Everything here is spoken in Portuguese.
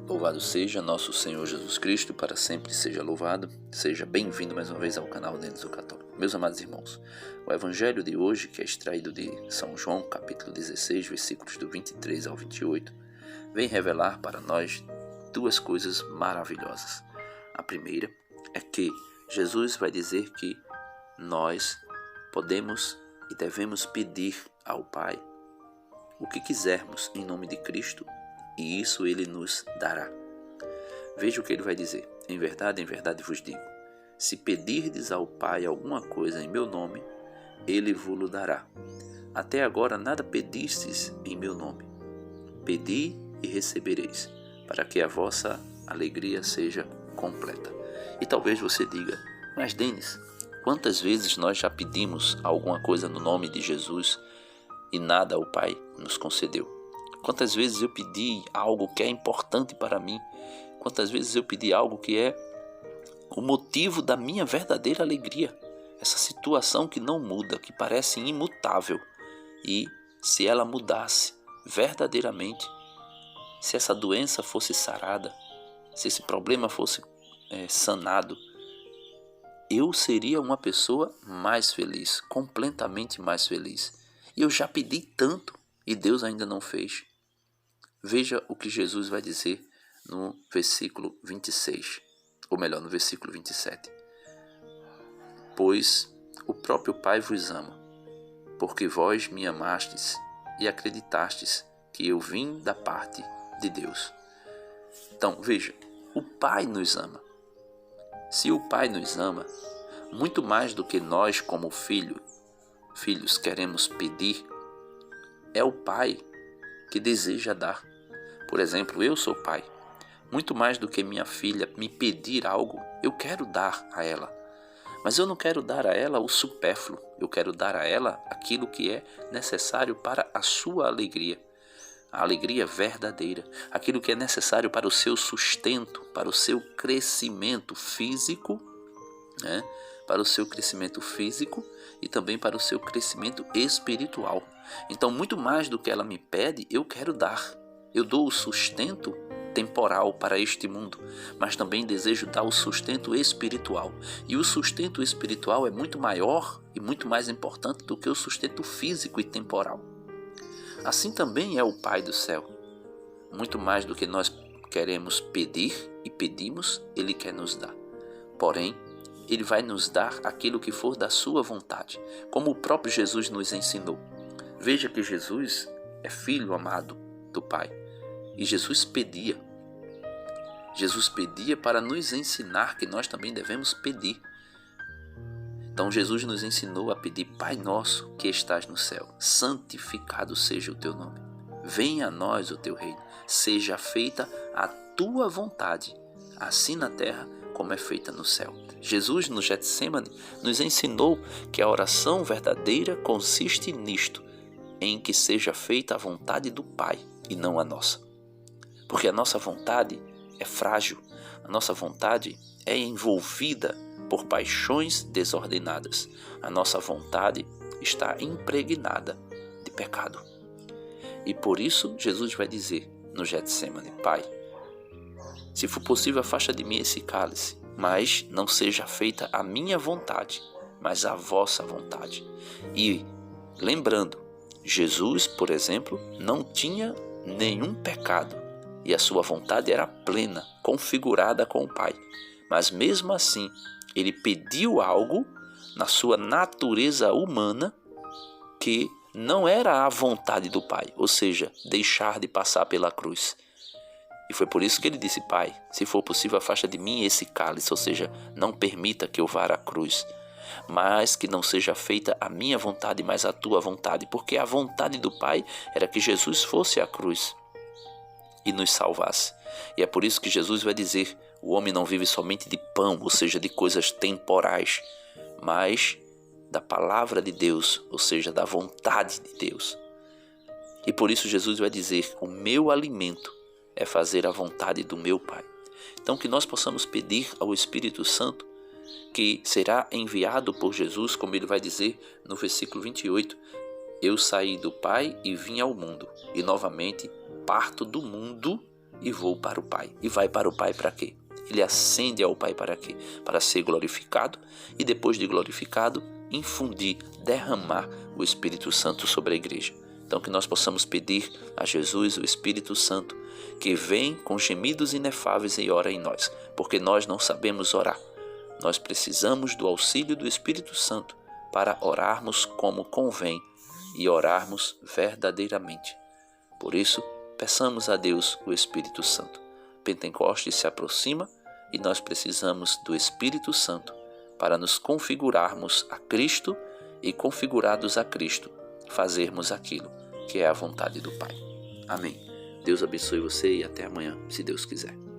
Louvado seja nosso Senhor Jesus Cristo, para sempre seja louvado. Seja bem-vindo mais uma vez ao canal Denis o Católico. Meus amados irmãos, o evangelho de hoje, que é extraído de São João, capítulo 16, versículos do 23 ao 28, vem revelar para nós duas coisas maravilhosas. A primeira é que Jesus vai dizer que nós podemos e devemos pedir ao Pai o que quisermos em nome de Cristo, e isso Ele nos dará. Veja o que Ele vai dizer. Em verdade vos digo, se pedirdes ao Pai alguma coisa em meu nome, Ele vos dará. Até agora nada pedistes em meu nome. Pedi e recebereis, para que a vossa alegria seja completa. E talvez você diga, mas Denis, quantas vezes nós já pedimos alguma coisa no nome de Jesus e nada o Pai nos concedeu? Quantas vezes eu pedi algo que é importante para mim? Quantas vezes eu pedi algo que é o motivo da minha verdadeira alegria? Essa situação que não muda, que parece imutável. E se ela mudasse verdadeiramente, se essa doença fosse sarada, se esse problema fosse sanado, eu seria uma pessoa mais feliz, completamente mais feliz. E eu já pedi tanto e Deus ainda não fez. Veja o que Jesus vai dizer no versículo 26, ou melhor, no versículo 27. Pois o próprio Pai vos ama, porque vós me amastes e acreditastes que eu vim da parte de Deus. Então, veja, o Pai nos ama. Se o Pai nos ama, muito mais do que nós como filhos queremos pedir, é o Pai que deseja dar. Por exemplo, eu sou pai. Muito mais do que minha filha me pedir algo, eu quero dar a ela. Mas eu não quero dar a ela o supérfluo. Eu quero dar a ela aquilo que é necessário para a sua alegria. A alegria verdadeira. Aquilo que é necessário para o seu sustento, para o seu crescimento físico, né? Para o seu crescimento físico e também para o seu crescimento espiritual. Então, muito mais do que ela me pede, eu quero dar. Eu dou o sustento temporal para este mundo, mas também desejo dar o sustento espiritual. E o sustento espiritual é muito maior e muito mais importante do que o sustento físico e temporal. Assim também é o Pai do céu. Muito mais do que nós queremos pedir e pedimos, Ele quer nos dar. Porém, Ele vai nos dar aquilo que for da sua vontade, como o próprio Jesus nos ensinou. Veja que Jesus é filho amado do Pai. E Jesus pedia para nos ensinar que nós também devemos pedir. Então Jesus nos ensinou a pedir: Pai nosso que estás no céu, santificado seja o teu nome. Venha a nós o teu reino, seja feita a tua vontade, assim na terra como é feita no céu. Jesus no Getsêmani nos ensinou que a oração verdadeira consiste nisto, em que seja feita a vontade do Pai e não a nossa. Porque a nossa vontade é frágil, a nossa vontade é envolvida por paixões desordenadas. A nossa vontade está impregnada de pecado. E por isso Jesus vai dizer no Getsêmani: Pai, se for possível, afasta de mim esse cálice, mas não seja feita a minha vontade, mas a vossa vontade. E lembrando, Jesus, por exemplo, não tinha nenhum pecado. E a sua vontade era plena, configurada com o Pai. Mas mesmo assim, ele pediu algo na sua natureza humana que não era a vontade do Pai, ou seja, deixar de passar pela cruz. E foi por isso que ele disse: Pai, se for possível, afasta de mim esse cálice, ou seja, não permita que eu vá à cruz, mas que não seja feita a minha vontade, mas a tua vontade, porque a vontade do Pai era que Jesus fosse à cruz e nos salvasse. E é por isso que Jesus vai dizer: o homem não vive somente de pão, ou seja, de coisas temporais, mas da palavra de Deus, ou seja, da vontade de Deus. E por isso Jesus vai dizer: o meu alimento é fazer a vontade do meu Pai. Então que nós possamos pedir ao Espírito Santo, que será enviado por Jesus, como ele vai dizer no versículo 28, eu saí do Pai e vim ao mundo, e novamente parto do mundo e vou para o Pai. E vai para o Pai para quê? Ele ascende ao Pai para quê? Para ser glorificado e depois de glorificado, infundir, derramar o Espírito Santo sobre a igreja. Então que nós possamos pedir a Jesus, o Espírito Santo, que vem com gemidos inefáveis e ora em nós, porque nós não sabemos orar. Nós precisamos do auxílio do Espírito Santo para orarmos como convém e orarmos verdadeiramente. Por isso, peçamos a Deus o Espírito Santo. Pentecostes se aproxima e nós precisamos do Espírito Santo para nos configurarmos a Cristo e, configurados a Cristo, fazermos aquilo que é a vontade do Pai. Amém. Deus abençoe você e até amanhã, se Deus quiser.